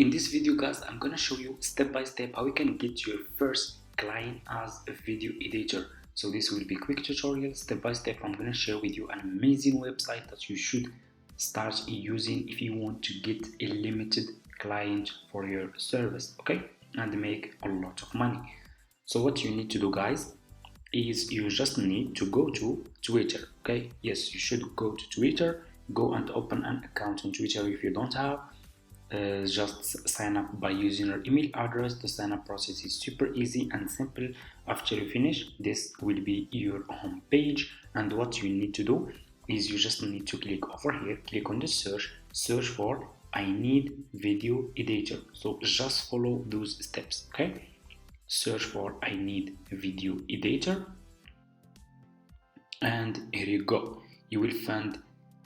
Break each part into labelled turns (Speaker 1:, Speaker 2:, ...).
Speaker 1: In this video guys, I'm gonna show you step by step how you can get your first client as a video editor. So this will be a quick tutorial, step by step. I'm gonna share with you an amazing website that you should start using if you want to get a limited client for your service, okay, and make a lot of money. So what you need to do guys is you just need to go to Twitter, okay? Yes, you should go to Twitter, go and open an account on Twitter if you don't have. Just sign up by using your email address. The sign up process is super easy and simple. After you finish, this will be your home page, and what you need to do is you just need to click over here, click on the search for I need video editor. So just follow those steps, okay? Search for I need video editor, and here you go. You will find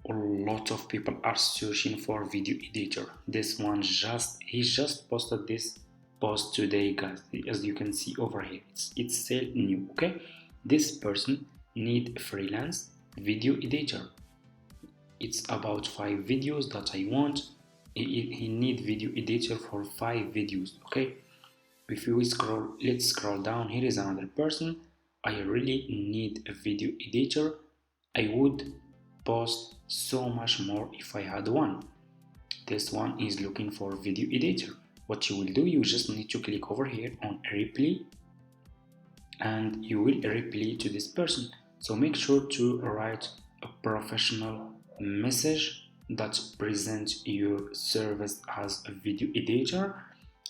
Speaker 1: a lot of people are searching for video editor. This one he just posted this post today guys, as you can see over here. It's still new, okay? This person need freelance video editor. It's about 5 videos that I want. He need video editor for 5 videos, okay? If you let's scroll down. Here is another person. I really need a video editor. I would post so much more if I had one. This one is looking for video editor. What you will do, you just need to click over here on reply, and you will reply to this person. So make sure to write a professional message that presents your service as a video editor.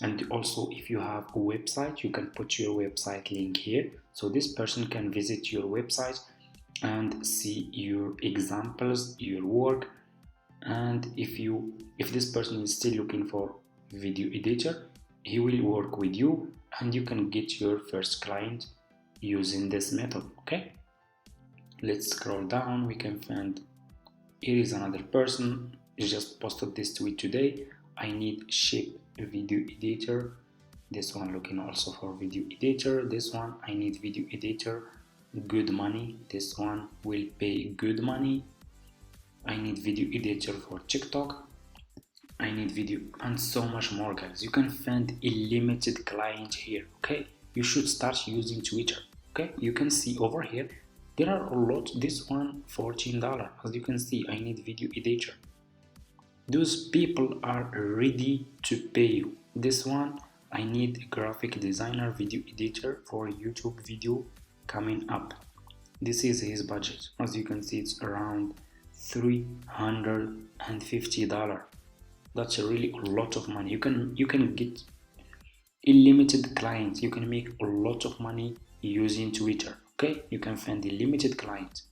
Speaker 1: And also, if you have a website, you can put your website link here, so this person can visit your website and see your examples, your work. And if this person is still looking for video editor, he will work with you and you can get your first client using this method, okay? Let's scroll down. We can find here is another person. He just posted this tweet today. I need shape video editor. This one looking also for video editor. This one I need video editor, good money. This one will pay good money. I need video editor for TikTok. I need video, and so much more guys. You can find a limited client here, okay? You should start using Twitter, okay? You can see over here there are a lot. This one $14, as you can see. I need video editor. Those people are ready to pay you. This one I need graphic designer video editor for YouTube video coming up. This is his budget. As you can see, it's around $350. That's really a lot of money. You can get unlimited clients. You can make a lot of money using Twitter, okay? You can find a limited client.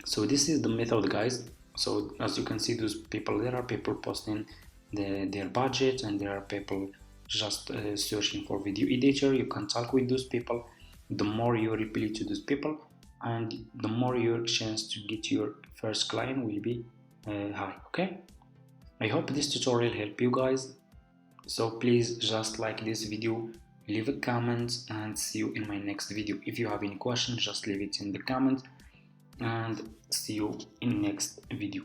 Speaker 1: So this is the method guys. So as you can see, those people, there are people posting their budget, and there are people just searching for video editor. You can talk with those people. The more you reply to those people, and the more your chance to get your first client will be high, okay? I hope this tutorial helped you guys. So please just like this video, leave a comment, and see you in my next video. If you have any questions, just leave it in the comments, and see you in next video.